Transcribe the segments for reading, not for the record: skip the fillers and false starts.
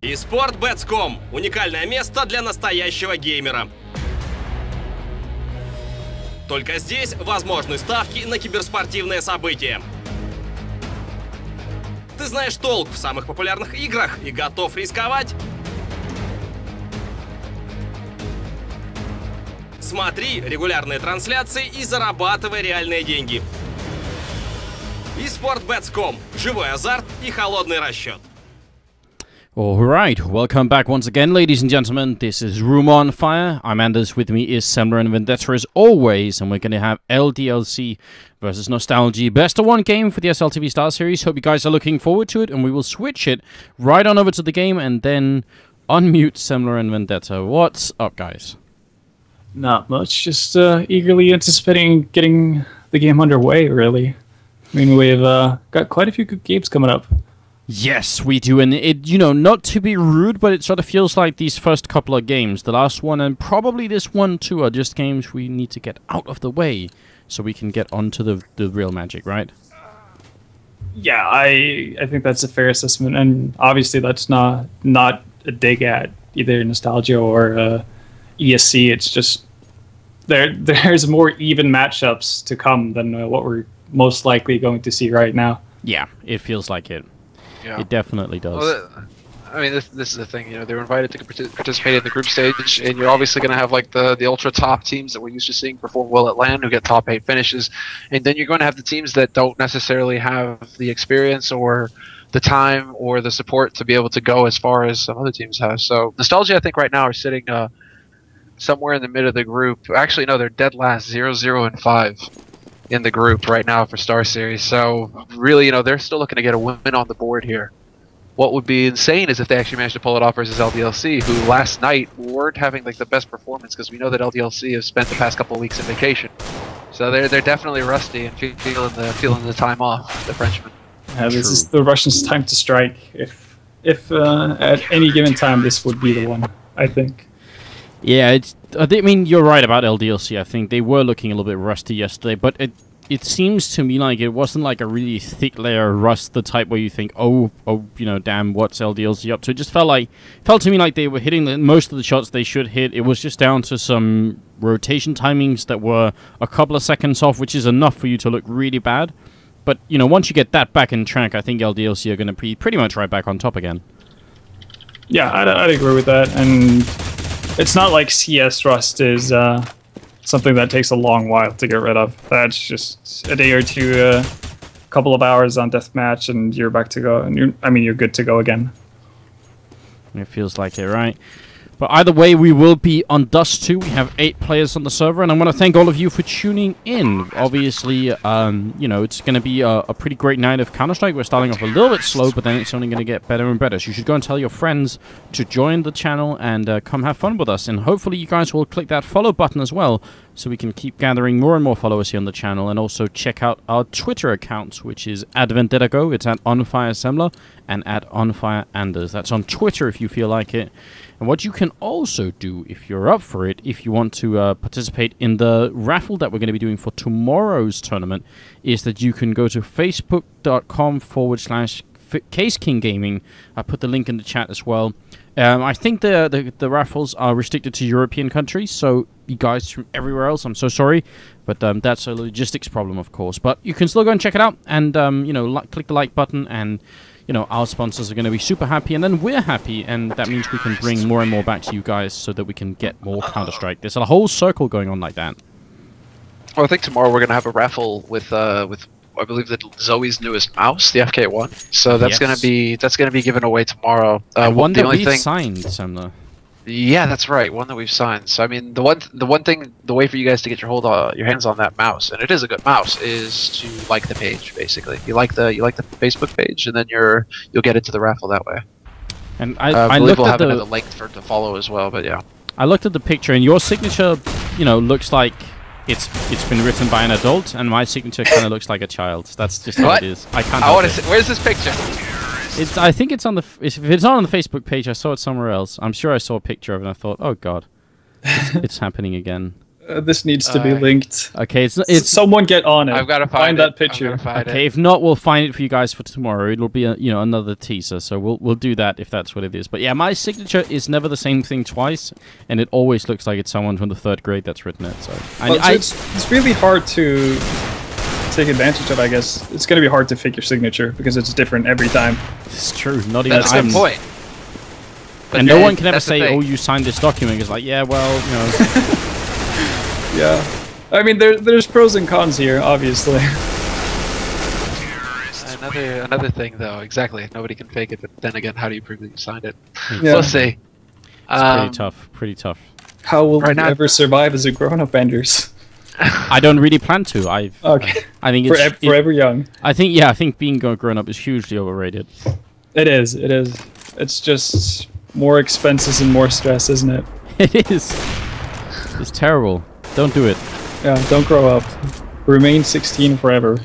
eSportBets.com – уникальное место для настоящего геймера. Только здесь возможны ставки на киберспортивные события. Ты знаешь толк в самых популярных играх и готов рисковать? Смотри регулярные трансляции и зарабатывай реальные деньги. eSportBets.com – живой азарт и холодный расчет. Alright, welcome back once again, ladies and gentlemen. This is Room on Fire. I'm Anders, with me is Semler and Vendetta as always, and we're going to have LDLC versus Nostalgie. Best of one game for the SLTV Starseries. Hope you guys are looking forward to it, and we will switch it right on over to the game and then unmute Semler and Vendetta. What's up, guys? Not much, just eagerly anticipating getting the game underway, really. I mean, we've got quite a few good games coming up. Yes, we do, and it, not to be rude, but it sort of feels like these first couple of games, the last one and probably this one too, are just games we need to get out of the way so we can get onto the real magic, right? Yeah, I think that's a fair assessment, and obviously that's not a dig at either Nostalgia or ESC. It's just there's more even matchups to come than what we're most likely going to see right now. Yeah, it feels like it. Yeah. It definitely does. Well, I mean, this is the thing. They're invited to participate in the group stage, and you're obviously going to have like the ultra top teams that we're used to seeing perform well at LAN, who get top 8 finishes, and then you're going to have the teams that don't necessarily have the experience or the time or the support to be able to go as far as some other teams have. So Nostalgia, I think, right now are sitting somewhere in the mid of the group. Actually, no, they're dead last, 0-0-5. In the group right now for Starseries. So really, they're still looking to get a win on the board here. What would be insane is if they actually managed to pull it off versus LDLC, who last night weren't having like the best performance, because we know that LDLC has spent the past couple of weeks in vacation. So they're definitely rusty and feeling the time off, the Frenchmen. Yeah, this is the Russians' time to strike. If at any given time, this would be the one, I think. Yeah, I mean, you're right about LDLC. I think they were looking a little bit rusty yesterday, but it seems to me like it wasn't like a really thick layer of rust, the type where you think, damn, what's LDLC up to? It just felt to me like they were hitting most of the shots they should hit. It was just down to some rotation timings that were a couple of seconds off, which is enough for you to look really bad. But, once you get that back in track, I think LDLC are going to be pretty much right back on top again. Yeah, I'd agree with that, and it's not like CS rust is something that takes a long while to get rid of. That's just a day or two, a couple of hours on deathmatch, and you're back to go. And you're good to go again. It feels like it, right? But either way, we will be on Dust 2. We have 8 players on the server, and I want to thank all of you for tuning in. Obviously, it's going to be a pretty great night of Counter-Strike. We're starting off a little bit slow, but then it's only going to get better and better. So you should go and tell your friends to join the channel and come have fun with us. And hopefully you guys will click that follow button as well, so we can keep gathering more and more followers here on the channel. And also check out our Twitter accounts, which is @VendettaGo. It's @OnFireSemler and @OnFireAnders. That's on Twitter if you feel like it. And what you can also do, if you're up for it, if you want to participate in the raffle that we're going to be doing for tomorrow's tournament, is that you can go to facebook.com/CaseKingGaming. I put the link in the chat as well. I think the raffles are restricted to European countries, so you guys from everywhere else, I'm so sorry, but that's a logistics problem, of course. But you can still go and check it out, and click the like button, and our sponsors are going to be super happy, and then we're happy, and that means we can bring more and more back to you guys so that we can get more Counter-Strike. There's a whole circle going on like that. Well, I think tomorrow we're going to have a raffle with I believe that Zoe's newest mouse, the FK1. So that's going to be given away tomorrow. One that we've signed, Semler. Yeah, that's right. One that we've signed. So I mean, the way for you guys to get your hands on that mouse, and it is a good mouse, is to like the page. Basically, you like the Facebook page, and then you'll get into the raffle that way. And I believe we'll have another link to follow as well. But yeah, I looked at the picture, and your signature, looks like it's been written by an adult, and my signature kind of looks like a child. That's just how it is. I can't. Where's this picture? I think it's on the. If it's not on the Facebook page, I saw it somewhere else. I'm sure I saw a picture of it, and I thought, oh god, it's happening again. This needs to be linked. Okay, it's Someone get on it. I've got to find that picture. okay. If not, we'll find it for you guys for tomorrow. It'll be another teaser, so we'll do that if that's what it is. But yeah, my signature is never the same thing twice, and it always looks like it's someone from the 3rd grade that's written it. So it's really hard to take advantage of. I guess it's going to be hard to fake your signature because it's different every time. It's true. Not even. That's a good point. But and no one can ever say, "Oh, you signed this document." It's like, yeah, well, Yeah, I mean, there's pros and cons here, obviously. Another thing, though, exactly. Nobody can fake it, but then again, how do you prove that you signed it? Yeah. We'll see. It's pretty tough. How will you ever survive as a grown-up, Anders? I don't really plan to. I think it's forever young. I think being grown up is hugely overrated. It is. It's just more expenses and more stress, isn't it? It is. It's terrible. Don't do it. Yeah, don't grow up. Remain 16 forever.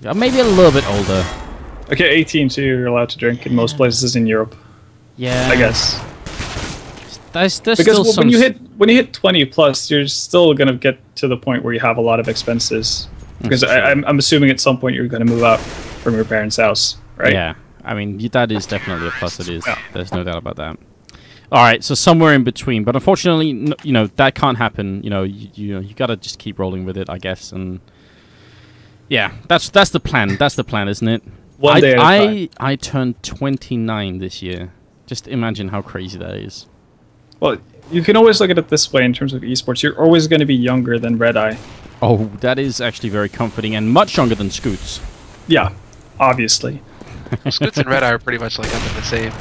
Yeah, maybe a little bit older. Okay, 18 too. You're allowed to drink in most places in Europe. Yeah, I guess. There's because still some when you hit 20 plus, you're still gonna get to the point where you have a lot of expenses. Because I'm assuming at some point you're gonna move out from your parents' house, right? Yeah, I mean that is definitely a plus. It is. Yeah. There's no doubt about that. All right, so somewhere in between, but unfortunately, that can't happen. You gotta just keep rolling with it, I guess. And yeah, that's the plan. That's the plan, isn't it? One day at a time. I turned 29 this year. Just imagine how crazy that is. Well, you can always look at it this way in terms of esports. You're always going to be younger than Red Eye. Oh, that is actually very comforting and much younger than Scoots. Yeah, obviously. Scoots and Red Eye are pretty much like up in the same,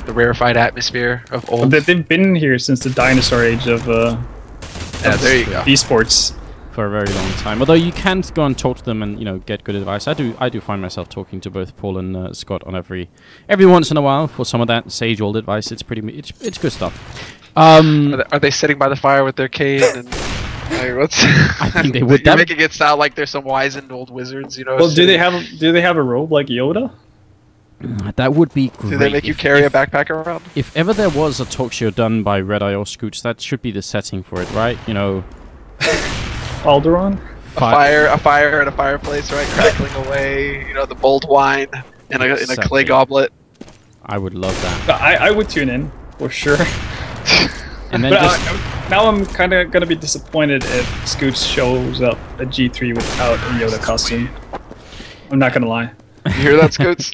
the rarefied atmosphere of old. They've been here since the dinosaur age of there you go. Esports. For a very long time. Although you can go and talk to them and get good advice. I do find myself talking to both Paul and Scott on every once in a while for some of that sage old advice. It's good stuff. Are they sitting by the fire with their cane and what's? I think they would. You're making it sound like they're some wizened old wizards, Well, do they have a robe like Yoda? That would be great. Do they make you carry a backpack around? If ever there was a talk show done by Red Eye or Scoots, that should be the setting for it, right? Alderaan? A fire and a fireplace, right? Crackling away, the bold wine in a clay goblet. I would love that. I would tune in, for sure. And then now I'm kind of going to be disappointed if Scoots shows up at G3 without a Yoda costume. I'm not going to lie. You hear that, Scoots?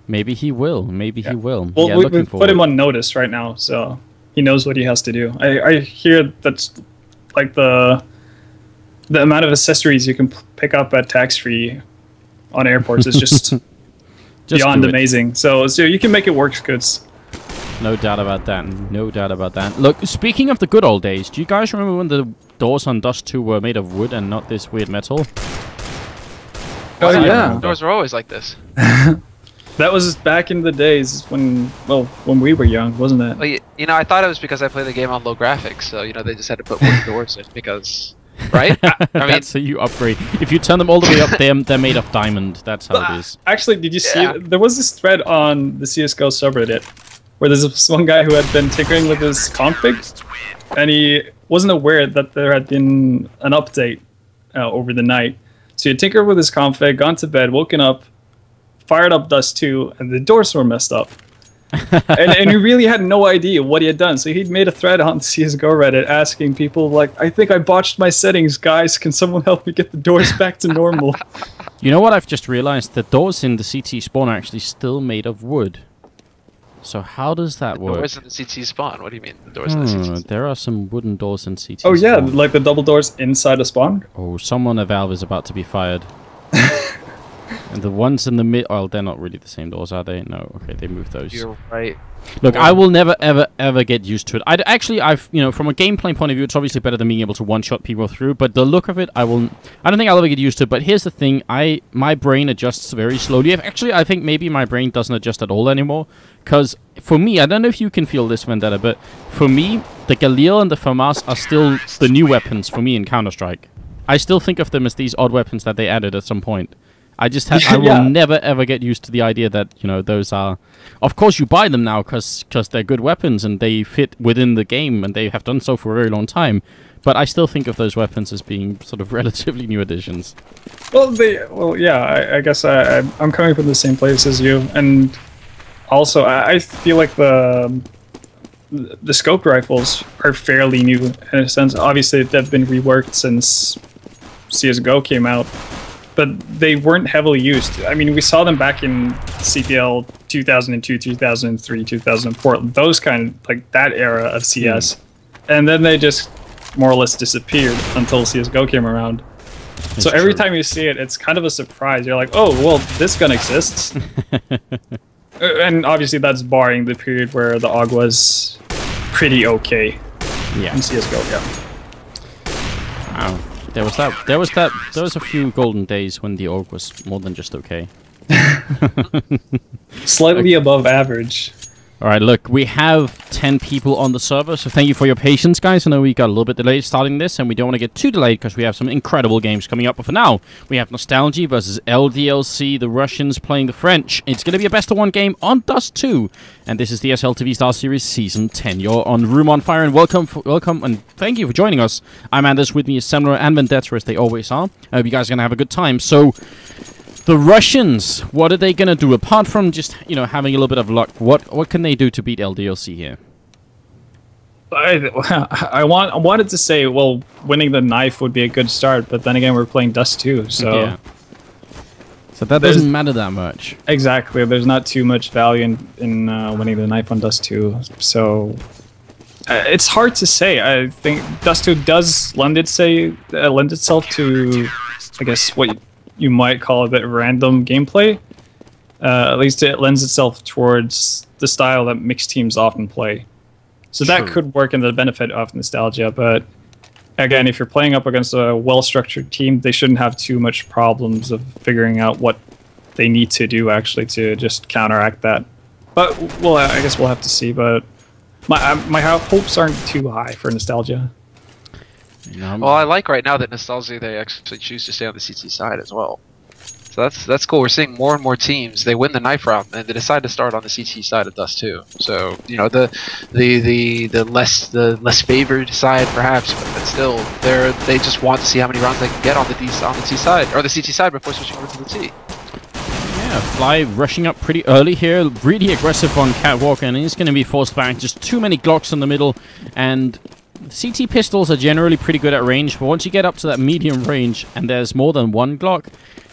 Maybe he will. He will. Well, yeah, we put him on notice right now, so he knows what he has to do. I hear that's like the amount of accessories you can pick up at tax-free on airports is just beyond amazing. So you can make it work, Scoots. No doubt about that. No doubt about that. Look, speaking of the good old days, do you guys remember when the doors on Dust 2 were made of wood and not this weird metal? Oh, yeah. Doors were always like this. That was back in the days when we were young, wasn't it? Well, I thought it was because I played the game on low graphics, so they just had to put wooden doors in because, right? That's how you upgrade. If you turn them all the way up, they're made of diamond. That's how it is. Actually, did you see it? There was this thread on the CS:GO subreddit where there's this one guy who had been tinkering with his config, and he wasn't aware that there had been an update over the night. So he tinkered with his config, gone to bed, woken up, fired up Dust 2, and the doors were messed up. and he really had no idea what he had done. So he'd made a thread on CSGO Reddit asking people, I think I botched my settings, guys. Can someone help me get the doors back to normal? You know what I've just realized? The doors in the CT spawn are actually still made of wood. So how does that work? Doors in the CT spawn? What do you mean, the doors in the CT spawn? There are some wooden doors in CT spawn. Oh yeah, spawn. like the double doors inside a spawn? Oh, someone at Valve is about to be fired. And the ones in the mid... Well, they're not really the same doors, are they? No. Okay, they moved those. You're right. Look, I will never, ever, ever get used to it. I've from a gameplay point of view, it's obviously better than being able to one-shot people through, but the look of it, I don't think I'll ever get used to it, but here's the thing, my brain adjusts very slowly. Actually, I think maybe my brain doesn't adjust at all anymore, because for me, I don't know if you can feel this, Vendetta, but for me, the Galil and the FAMAS are still the new weapons for me in Counter-Strike. I still think of them as these odd weapons that they added at some point. I will never ever get used to the idea that, you know, those are... Of course you buy them now because they're good weapons and they fit within the game and they have done so for a very long time. But I still think of those weapons as being sort of relatively new additions. Well, yeah, I guess I'm coming from the same place as you. And also, I feel like the scoped rifles are fairly new in a sense. Obviously, they've been reworked since CSGO came out, but they weren't heavily used. I mean, we saw them back in CPL 2002, 2003, 2004, those kind of, like, that era of CS. And then they just more or less disappeared until CSGO came around. So every time you see it, it's kind of a surprise. You're like, oh, well, this gun exists. And obviously that's barring the period where the AUG was pretty okay in CSGO, Wow. There was a few golden days when the AUG was more than just okay. Slightly above average. Alright, look, we have 10 people on the server, so thank you for your patience, guys. I know we got a little bit delayed starting this, and we don't want to get too delayed because we have some incredible games coming up. But for now, we have Nostalgie versus LDLC, the Russians playing the French. It's going to be a best-of-1 game on Dust 2, and this is the SLTV Starseries Season 10. You're on Room on Fire, and welcome, and thank you for joining us. I'm Anders, with me is Semler and Vendetta, as they always are. I hope you guys are going to have a good time. So... the Russians, what are they going to do? Apart from just, you know, having a little bit of luck, what can they do to beat LDLC here? I wanted to say, well, winning the knife would be a good start, but then again, we're playing Dust 2, so... yeah. So that doesn't matter that much. Exactly, there's not too much value in winning the knife on Dust 2, so... it's hard to say. I think Dust 2 does lend itself to, I guess, what you might call a bit random gameplay. At least it lends itself towards the style that mixed teams often play. So that could work in the benefit of Nostalgia, but again, if you're playing up against a well-structured team, they shouldn't have too much problems of figuring out what they need to do actually to just counteract that. But, well, I guess we'll have to see, but my hopes aren't too high for Nostalgia. Well, I like right now that Nostalgia, they actually choose to stay on the CT side as well. So that's cool. We're seeing more and more teams. They win the knife round and they decide to start on the CT side of Dust 2. So you know the less favored side perhaps, but still they just want to see how many rounds they can get on the T side or the CT side before switching over to the T. Yeah, Fly rushing up pretty early here, really aggressive on Catwalk, and he's going to be forced back. Just too many Glocks in the middle, and CT pistols are generally pretty good at range, but once you get up to that medium range and there's more than one Glock,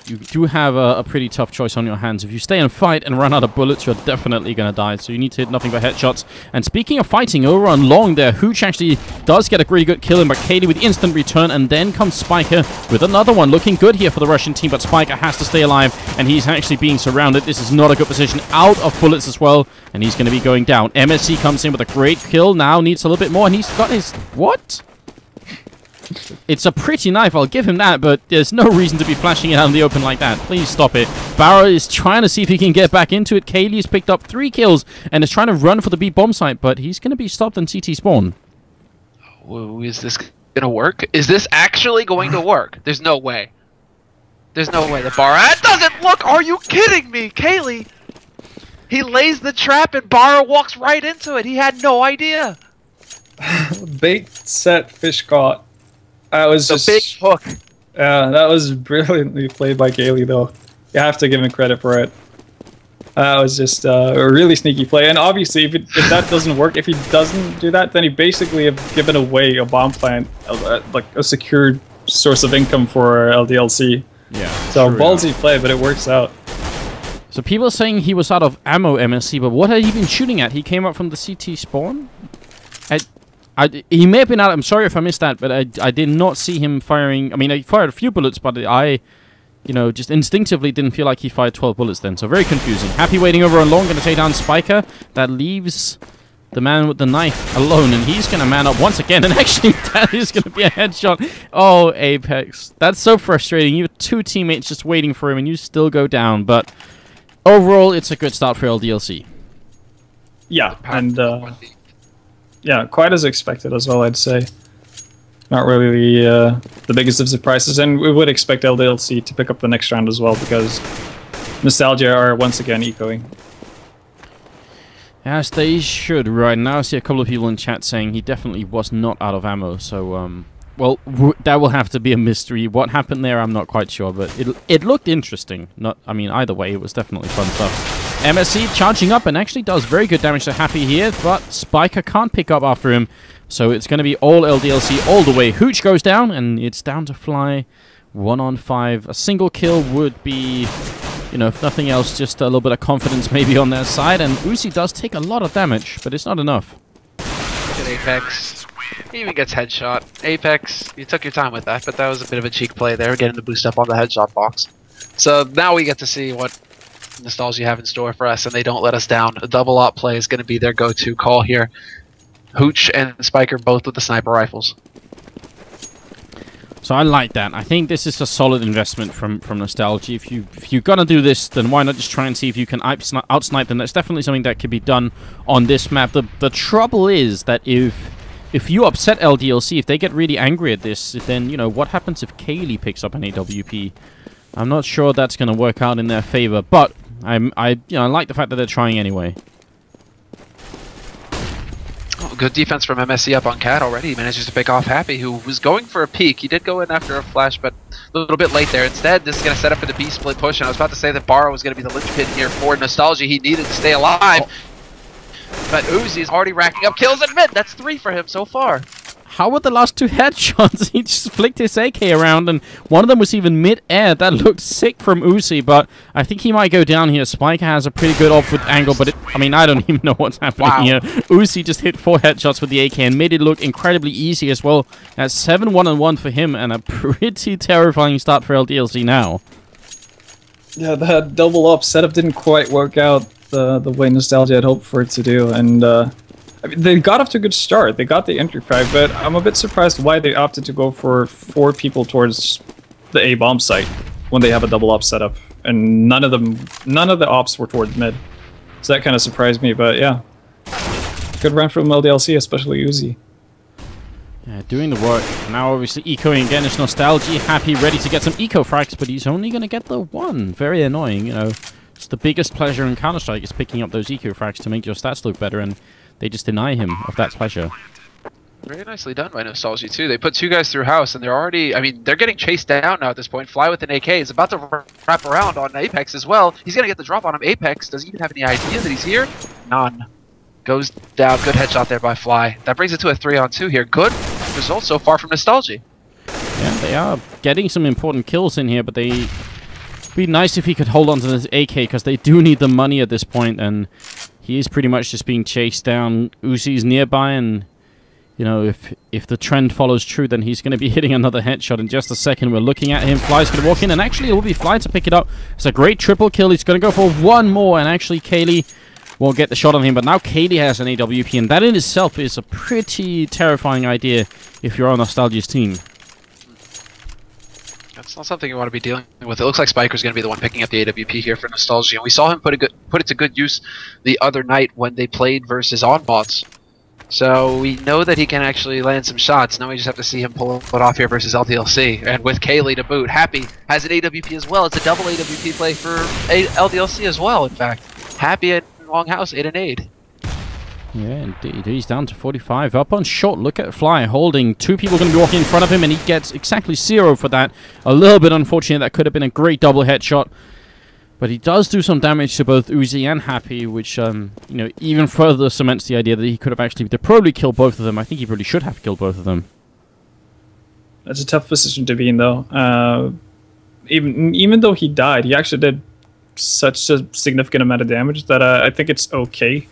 you do have a pretty tough choice on your hands. If you stay and fight and run out of bullets, you're definitely going to die, so you need to hit nothing but headshots. And speaking of fighting, over on Long there, Hooch actually does get a really good kill in, but Katie with the instant return, and then comes Spiker with another one. Looking good here for the Russian team, but Spiker has to stay alive, and he's actually being surrounded. This is not a good position, out of bullets as well, and he's going to be going down. MSC comes in with a great kill, now needs a little bit more, and he's got his... what? It's a pretty knife, I'll give him that, but there's no reason to be flashing it out in the open like that. Please stop it. Barrow is trying to see if he can get back into it. Kaylee's picked up 3 kills and is trying to run for the B bomb site, but he's going to be stopped in CT spawn. Whoa, is this going to work? Is this actually going to work? There's no way. There's no way. The Barrow doesn't look. Are you kidding me, Kaylee? He lays the trap and Barrow walks right into it. He had no idea. Bait, set, fish caught. That was the just big hook. Yeah, that was brilliantly played by Kaylee, though. You have to give him credit for it. That was just a really sneaky play. And obviously, if that doesn't work, if he doesn't do that, then he basically have given away a bomb plant, like a secured source of income for LDLC. Yeah. So ballsy play, but it works out. So people are saying he was out of ammo, MSC, but what had he been shooting at? He came up from the CT spawn? He may have been out. I'm sorry if I missed that, but I did not see him firing. I mean, he fired a few bullets, but I, you know, just instinctively didn't feel like he fired 12 bullets then. So very confusing. Happy waiting over on Long, going to take down Spiker. That leaves the man with the knife alone, and he's going to man up once again. And actually, that is going to be a headshot. Oh, Apex. That's so frustrating. You have 2 teammates just waiting for him, and you still go down. But overall, it's a good start for LDLC. Yeah, and... yeah, quite as expected as well, I'd say. not really the biggest of surprises, and we would expect LDLC to pick up the next round as well because Nostalgia are once again ecoing. As they should right now. I see a couple of people in chat saying he definitely was not out of ammo, so well, that will have to be a mystery. What happened there, I'm not quite sure, but it looked interesting. I mean, either way, it was definitely fun stuff. MSC charging up and actually does very good damage to Happy here, but Spiker can't pick up after him, so it's going to be all LDLC all the way. Hooch goes down, and it's down to Fly. 1 on 5. A single kill would be, you know, if nothing else, just a little bit of confidence maybe on their side, and Uzi does take a lot of damage, but it's not enough. Look at Apex. He even gets headshot. Apex, you took your time with that, but that was a bit of a cheek play there, getting the boost up on the headshot box. So now we get to see what Nostalgia have in store for us, and they don't let us down. A double op play is going to be their go-to call here. Hooch and Spiker both with the sniper rifles. So I like that. I think this is a solid investment from Nostalgia. If you're gonna do this, then why not just try and see if you can outsnipe them? That's definitely something that could be done on this map. The trouble is that if you upset LDLC, if they get really angry at this, then, you know, what happens if Kaylee picks up an AWP? I'm not sure that's going to work out in their favor, but I like the fact that they're trying anyway. Oh, good defense from MSC up on Cat already. He manages to pick off Happy, who was going for a peek. He did go in after a flash, but a little bit late there. Instead, this is going to set up for the B split push, and I was about to say that Barrow was going to be the linchpin here for Nostalgia. He needed to stay alive. Oh. But Uzi is already racking up kills at mid. That's 3 for him so far. How were the last 2 headshots? He just flicked his AK around, and one of them was even mid-air. That looked sick from Uzi, but I think he might go down here. Spike has a pretty good off-foot angle, but I mean, I don't even know what's happening here. Uzi just hit 4 headshots with the AK and made it look incredibly easy as well. That's 7 1-on-1 for him, and a pretty terrifying start for LDLC now. Yeah, that double up setup didn't quite work out the way Nostalgia had hoped for it to do, and I mean, they got off to a good start. They got the entry frag, but I'm a bit surprised why they opted to go for 4 people towards the A bomb site when they have a double op setup, and none of the ops were towards mid. So that kind of surprised me, but yeah, good run from LDLC, especially Uzi. Yeah, doing the work. Now obviously ecoing again is Nostalgia. Happy, ready to get some eco frags, but he's only going to get the 1. Very annoying, you know. It's the biggest pleasure in Counter-Strike is picking up those eco frags to make your stats look better, and they just deny him of that pleasure. Very nicely done by Nostalgia too. They put 2 guys through house, and they're already, I mean, they're getting chased down now at this point. Fly with an AK is about to wrap around on Apex as well. He's going to get the drop on him. Apex, does he even have any idea that he's here? None. Goes down. Good headshot there by Fly. That brings it to a 3-on-2 here. Good result so far from Nostalgia. Yeah, they are getting some important kills in here, but they... Be nice if he could hold on to this AK, because they do need the money at this point, and he is pretty much just being chased down. Uzi's nearby, and you know, if the trend follows true, then he's going to be hitting another headshot in just a second. We're looking at him. Fly's going to walk in, and actually it will be Fly to pick it up. It's a great triple kill. He's going to go for 1 more, and actually Kaylee won't get the shot on him, but now Kaylee has an AWP, and that in itself is a pretty terrifying idea if you're on Nostalgia's team. That's not something you want to be dealing with. It looks like Spiker's going to be the one picking up the AWP here for Nostalgia, and we saw him put it to good use the other night when they played versus OnBots. So we know that he can actually land some shots. Now we just have to see him pull it off here versus LDLC, and with Kaylee to boot. Happy has an AWP as well. It's a double AWP play for LDLC as well, in fact. Happy at Longhouse, 8 and 8. Yeah, indeed. He's down to 45. Up on short. Look at Fly holding. 2 people going to be walking in front of him, and he gets exactly 0 for that. A little bit unfortunate. That could have been a great double headshot. But he does do some damage to both Uzi and Happy, which, you know, even further cements the idea that he could have actually probably killed both of them. I think he probably should have killed both of them. That's a tough position to be in, though. Even though he died, he actually did such a significant amount of damage that I think it's okay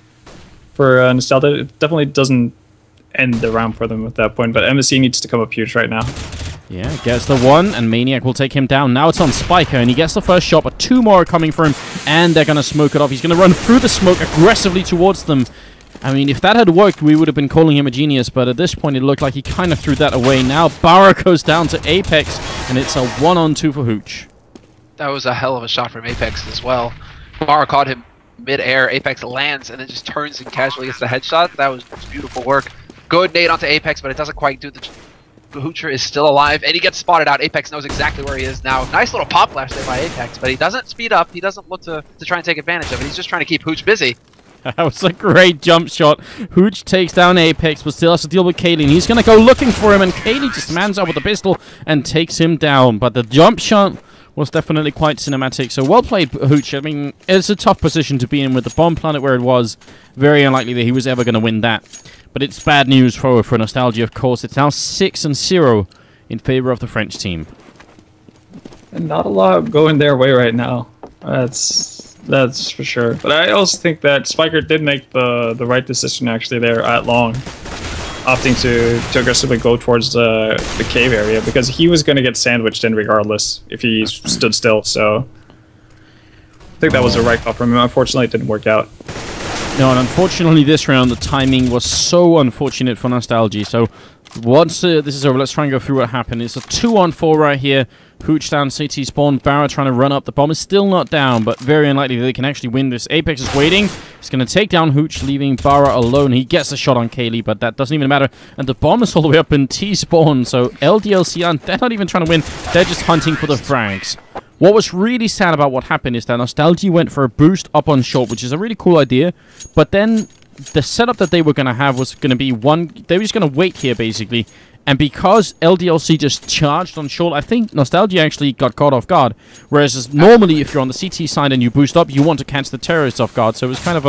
for Nostalgia. It definitely doesn't end the round for them at that point, but MSC needs to come up huge right now. Yeah, gets the 1, and Maniac will take him down. Now it's on Spiker, and he gets the first shot, but 2 more are coming for him, and they're going to smoke it off. He's going to run through the smoke aggressively towards them. I mean, if that had worked, we would have been calling him a genius, but at this point, it looked like he kind of threw that away. Now Barra goes down to Apex, and it's a 1-on-2 for Hooch. That was a hell of a shot from Apex as well. Barra caught him mid-air. Apex lands and then just turns and casually gets the headshot. That was beautiful work. Good nade onto Apex, but it doesn't quite do the Hoocher is still alive, and he gets spotted out. Apex knows exactly where he is now. Nice little pop flash there by Apex, but he doesn't speed up. He doesn't look to try and take advantage of it. He's just trying to keep Hooch busy. That was a great jump shot. Hooch takes down Apex, but still has to deal with Kaylee. And he's going to go looking for him, and Kaylee just mans up with the pistol and takes him down. But the jump shot was definitely quite cinematic. So well played, Hooch. I mean, it's a tough position to be in with the bomb planet where it was. Very unlikely that he was ever going to win that. But it's bad news for Nostalgie, of course. It's now 6-0 in favor of the French team. And not a lot going their way right now. That's for sure. But I also think that Spiker did make the right decision actually there at long, opting to aggressively go towards the cave area, because he was going to get sandwiched in regardless if he stood still. So I think that was the right call from him. Unfortunately, it didn't work out. No, and unfortunately this round, the timing was so unfortunate for Nostalgie. So once this is over, let's try and go through what happened. It's a 2-on-4 right here. Hooch down CT spawn. Barra trying to run up. The bomb is still not down, but very unlikely that they can actually win this. Apex is waiting. He's going to take down Hooch, leaving Barra alone. He gets a shot on Kaylee, but that doesn't even matter. And the bomb is all the way up in T-spawn, so LDLC, they're not even trying to win. They're just hunting for the frags. What was really sad about what happened is that Nostalgie went for a boost up on short, which is a really cool idea, but then the setup that they were going to have was going to be they were just going to wait here, basically. And because LDLC just charged on short, I think Nostalgia actually got caught off guard. Whereas normally, if you're on the CT side and you boost up, you want to catch the terrorists off guard. So it was kind of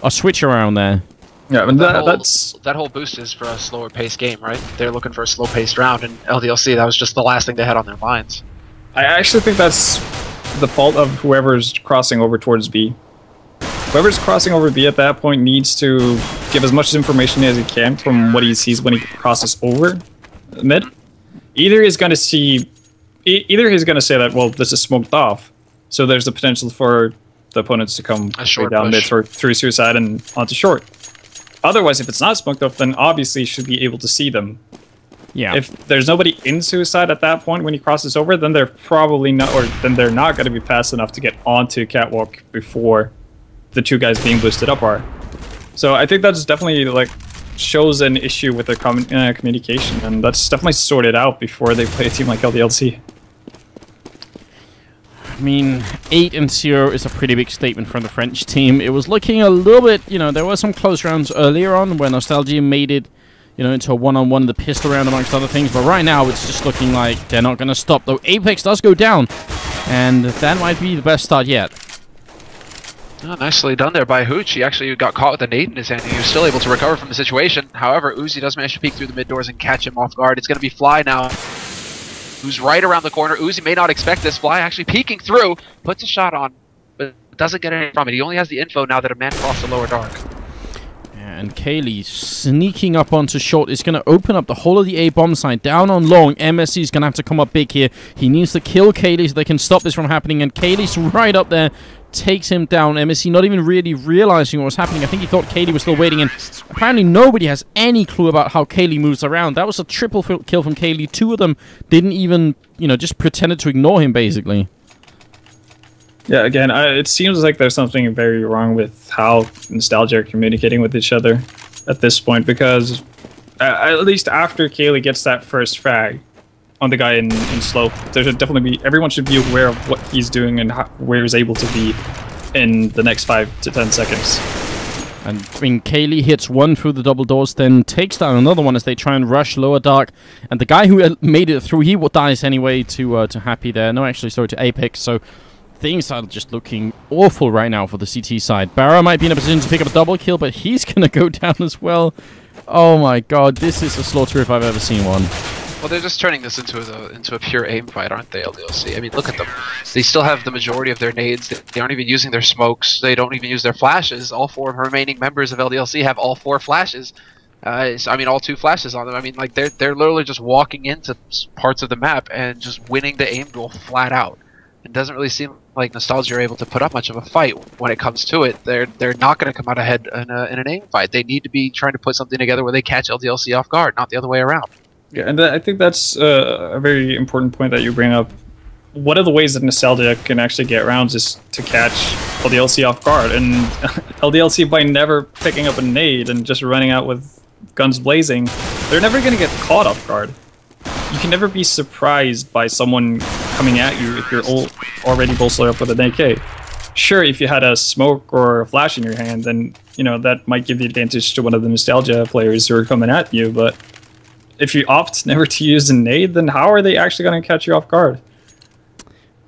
a switch around there. Yeah, but that whole boost is for a slower paced game, right? They're looking for a slow paced round, and LDLC, that was just the last thing they had on their minds. I actually think that's the fault of whoever's crossing over towards B. Whoever's crossing over B at that point needs to give as much information as he can from what he sees when he crosses over mid. Either he's going to say that, well, this is smoked off, so there's the potential for the opponents to come straight down mid or through suicide and onto short. Otherwise, if it's not smoked off, then obviously you should be able to see them. Yeah. If there's nobody in suicide at that point when he crosses over, then they're probably not, or then they're not going to be fast enough to get onto catwalk before the two guys being boosted up are. So I think that's definitely like shows an issue with their communication, and that's definitely sorted out before they play a team like LDLC. I mean, 8-0 is a pretty big statement from the French team. It was looking a little bit, there were some close rounds earlier on where Nostalgia made it, into a one-on-one, the pistol round amongst other things. But right now, it's just looking like they're not going to stop. Though Apex does go down, and that might be the best start yet. Oh, nicely done there by Hooch. He actually got caught with a nade in his hand, and he was still able to recover from the situation. However, Uzi does manage to peek through the mid doors and catch him off guard. It's going to be Fly now, who's right around the corner. Uzi may not expect this. Fly actually peeking through, puts a shot on, but doesn't get anything from it. He only has the info now that a man crossed the lower dark. And Kaylee sneaking up onto short is going to open up the whole of the A bomb site. Down on long, MSC is going to have to come up big here. He needs to kill Kaylee so they can stop this from happening. And Kaylee's right up there, takes him down. MSC not even really realizing what was happening. I think he thought Kaylee was still waiting. And apparently nobody has any clue about how Kaylee moves around. That was a triple kill from Kaylee. Two of them didn't even, just pretended to ignore him, basically. Yeah, again, it seems like there's something very wrong with how Nostalgia are communicating with each other at this point, because at least after Kaylee gets that first frag on the guy in slope, there should definitely be, everyone should be aware of what he's doing and where he's able to be in the next 5 to 10 seconds. And Kaylee hits one through the double doors, then takes down another one as they try and rush lower dark. And the guy who made it through, he dies anyway to Happy there. No, actually, sorry, to Apex. So things are just looking awful right now for the CT side. Barra might be in a position to pick up a double kill, but he's going to go down as well. Oh my god, this is a slaughter if I've ever seen one. Well, they're just turning this into a pure aim fight, aren't they, LDLC? I mean, look at them. They still have the majority of their nades. They aren't even using their smokes. They don't even use their flashes. All 4 remaining members of LDLC have all 4 flashes. All 2 flashes on them. I mean, like, they're literally just walking into parts of the map and just winning the aim duel flat out. It doesn't really seem like Nostalgia are able to put up much of a fight when it comes to it. They're not going to come out ahead in an aim fight. They need to be trying to put something together where they catch LDLC off guard, not the other way around. Yeah, and I think that's a very important point that you bring up. One of the ways that Nostalgia can actually get rounds is to catch LDLC off guard. And LDLC, by never picking up a nade and just running out with guns blazing, they're never going to get caught off guard. you can never be surprised by someone coming at you if you're already bolstered up with an AK. Sure, if you had a smoke or a flash in your hand, then that might give the advantage to one of the Nostalgia players who are coming at you. But if you opt never to use a nade, then how are they actually going to catch you off guard?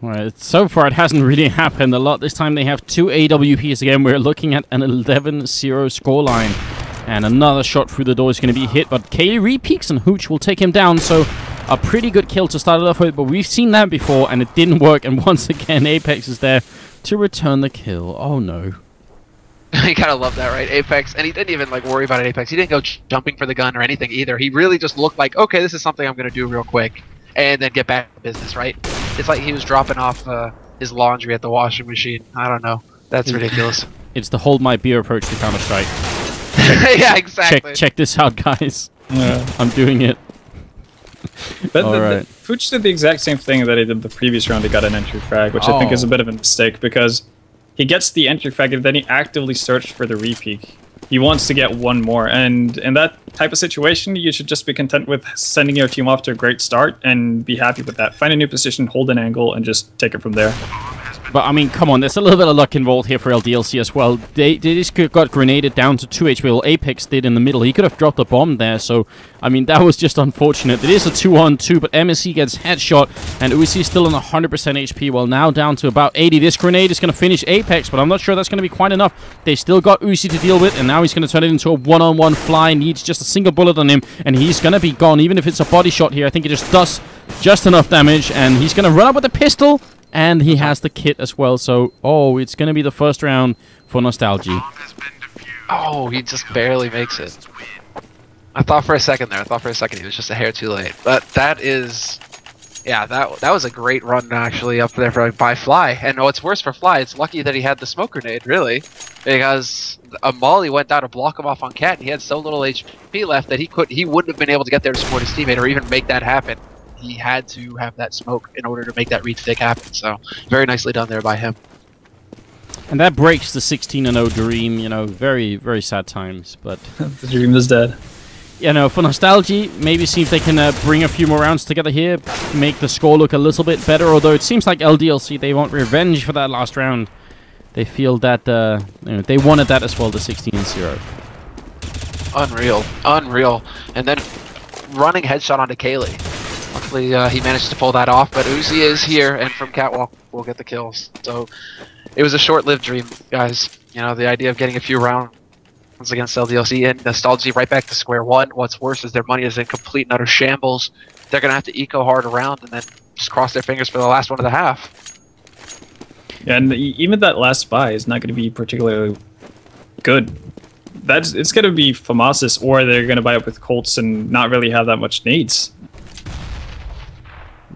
Well, so far it hasn't really happened a lot. This time they have 2 AWPs again. We're looking at an 11-0 scoreline. And another shot through the door is going to be hit. But Kaylee re-peeks and Hooch will take him down. So a pretty good kill to start it off with. But we've seen that before and it didn't work. And once again, Apex is there to return the kill. Oh no. You gotta love that, right? Apex, and he didn't even worry about it. Apex, he didn't go jumping for the gun or anything either. He really just looked like, okay, this is something I'm gonna do real quick, and then get back to business, right? It's like he was dropping off his laundry at the washing machine. I don't know. That's ridiculous. It's the hold my beer approach to Counter-Strike. Yeah, exactly. Check this out, guys. Yeah. I'm doing it. But Alright. Fuchs did the exact same thing that he did the previous round. He got an entry frag, which I think is a bit of a mistake because he gets the entry frag and then he actively searched for the re-peek. He wants to get one more, and in that type of situation, you should just be content with sending your team off to a great start and be happy with that. Find a new position, hold an angle, and just take it from there. But, I mean, come on, there's a little bit of luck involved here for LDLC as well. They just got grenaded down to 2 HP. Well, Apex did in the middle. He could have dropped a bomb there, so, I mean, that was just unfortunate. It is a 2-on-2, but MSC gets headshot, and Uzi is still on 100% HP, well, now down to about 80. This grenade is going to finish Apex, but I'm not sure that's going to be quite enough. They still got Uzi to deal with, and now he's going to turn it into a one-on-one fly. Needs just a single bullet on him, and he's going to be gone. Even if it's a body shot here, I think it just does just enough damage, and he's going to run up with a pistol. And he has the kit as well, so, it's going to be the first round for Nostalgie. Oh, he just barely makes it. I thought for a second he was just a hair too late. But that is, yeah, that was a great run actually up there by Fly. And what's worse for Fly, it's lucky that he had the smoke grenade, really. Because a Molly went down to block him off on Cat, and he had so little HP left that he wouldn't have been able to get there to support his teammate or even make that happen. He had to have that smoke in order to make that retake happen. So very nicely done there by him. And that breaks the 16-0 dream. Very, very sad times. But the dream is dead. For Nostalgie, maybe see if they can bring a few more rounds together here, make the score look a little bit better. Although it seems like LDLC, they want revenge for that last round. They feel that they wanted that as well, the 16-0. Unreal. And then running headshot onto Kaylee. Luckily, he managed to pull that off, but Uzi is here, and from Catwalk, we'll get the kills. So, it was a short-lived dream, guys. The idea of getting a few rounds against LDLC and Nostalgie right back to square one. What's worse is their money is in complete and utter shambles. They're going to have to eco hard around and then just cross their fingers for the last one of the half. Yeah, and even that last buy is not going to be particularly good. It's going to be Famasis, or they're going to buy up with Colts and not really have that much needs.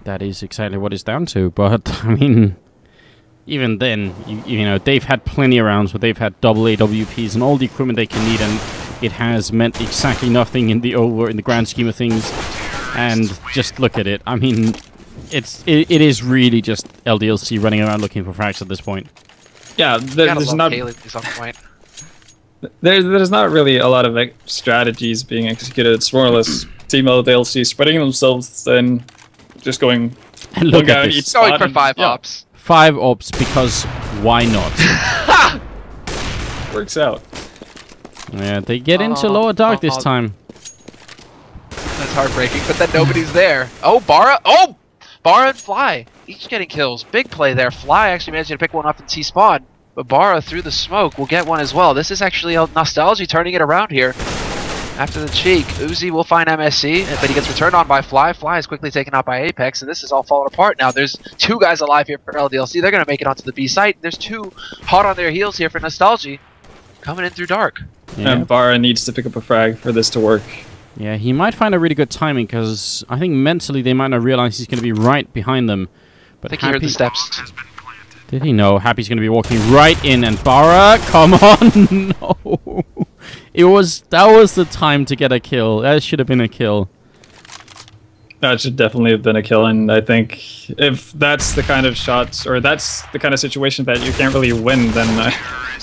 That is exactly what it's down to, but, I mean, even then, they've had plenty of rounds where they've had double AWPs and all the equipment they can need, and it has meant exactly nothing in the grand scheme of things, and just look at it. I mean, it is really just LDLC running around looking for frags at this point. Yeah, there's not... Kaylee at some point. There's not really a lot of strategies being executed. It's more or less Team LDLC spreading themselves and just going and look at this. Going for 5 ops. 5 ops because why not? Works out. Yeah, they get into lower dark this time. That's heartbreaking, but then nobody's there. Oh, Bara and Fly, each getting kills. Big play there. Fly actually managed to pick one up in T-spawn, but Bara through the smoke will get one as well. This is actually a Nostalgie turning it around here. After the cheek, Uzi will find MSC, but he gets returned on by Fly. Fly is quickly taken out by Apex, and this is all falling apart now. There's 2 guys alive here for LDLC. They're going to make it onto the B site. There's 2 hot on their heels here for Nostalgie, coming in through dark. Yeah. And Bara needs to pick up a frag for this to work. Yeah, he might find a really good timing, because I think mentally they might not realize he's going to be right behind them. But I think he heard the steps. Did he know? Happy's going to be walking right in, and Bara, come on! No! That was the time to get a kill. That should have been a kill. That should definitely have been a kill, and I think if that's the kind of shots, or that's the kind of situation that you can't really win, then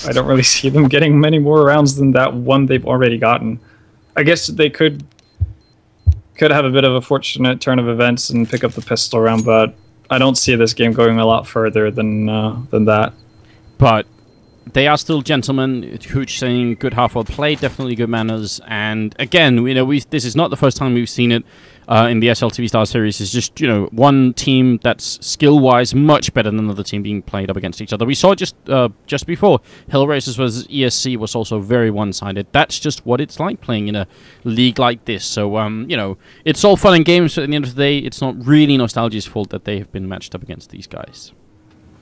I don't really see them getting many more rounds than that one they've already gotten. I guess they could could have a bit of a fortunate turn of events and pick up the pistol round, but I don't see this game going a lot further than that. But they are still gentlemen. Hooch saying good half-well play, definitely good manners. And again, this is not the first time we've seen it in the SLTV Star Series. It's just, one team that's skill-wise much better than another team being played up against each other. We saw just before, Hellraisers versus ESC was also very one-sided. That's just what it's like playing in a league like this. So, it's all fun and games, but at the end of the day, it's not really Nostalgia's fault that they have been matched up against these guys.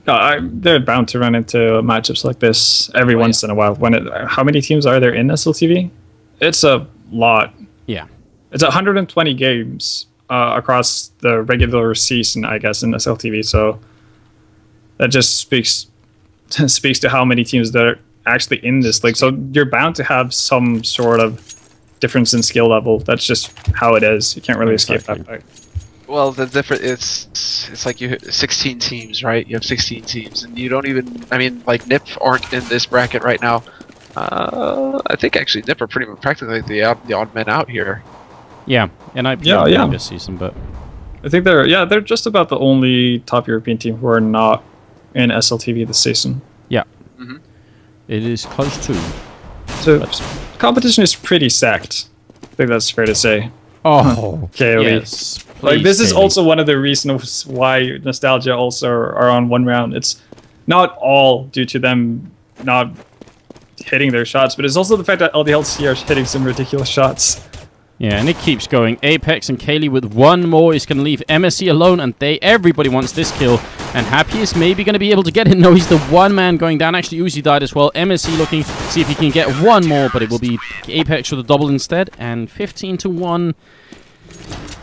They're bound to run into matchups like this every once in a while. How many teams are there in SLTV? It's a lot. Yeah. It's 120 games across the regular season, I guess, in SLTV. So that just speaks to how many teams that are actually in this league. So you're bound to have some sort of difference in skill level. That's just how it is. You can't really escape that fact. Well, the different it's like you 16 teams, right? You have 16 teams, and you don't even. I mean, like NIP aren't in this bracket right now. I think actually NIP are pretty practically the odd men out here. Yeah, and this season, but I think they're just about the only top European team who are not in SLTV this season. Yeah, It is close to. So competition is pretty stacked. I think that's fair to say. Oh, KOE. yes. Like, this is Kaylee. also one of the reasons why Nostalgia also are on one round. It's not all due to them not hitting their shots, but it's also the fact that LDLC are hitting some ridiculous shots. Yeah, and it keeps going. Apex and Kaylee with one more is going to leave MSC alone, and everybody wants this kill. And Happy is maybe going to be able to get it. No, he's the one man going down. Actually, Uzi died as well. MSC looking to see if he can get one more, but it will be Apex with a double instead. And 15-1.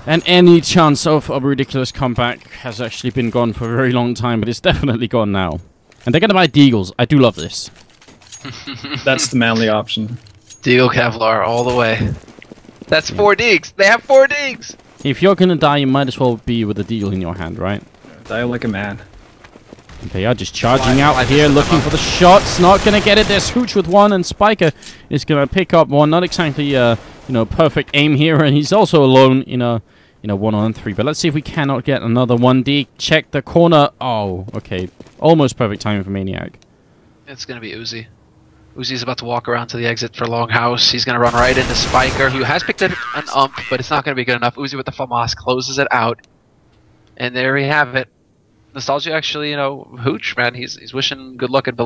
And any chance of a ridiculous comeback has actually been gone for a very long time, but it's definitely gone now. And they're going to buy Deagles. I do love this. That's the manly option. Deagle Kevlar all the way. That's 4 Deags. They have 4 Deags. If you're going to die, you might as well be with a Deagle in your hand, right? Die like a man. They are just charging out here, looking for the shots. Not going to get it. There's Hooch with one, and Spiker is going to pick up one. Not exactly, perfect aim here, and he's also alone in a 1-on-3. But let's see if we cannot get another 1D. Check the corner. Oh, okay. Almost perfect timing for Maniac. It's going to be Uzi. Uzi's about to walk around to the exit for Longhouse. He's going to run right into Spiker, who has picked up an ump, but it's not going to be good enough. Uzi with the FAMAS closes it out. And there we have it. Nostalgia actually, Hooch, man, he's wishing good luck at below.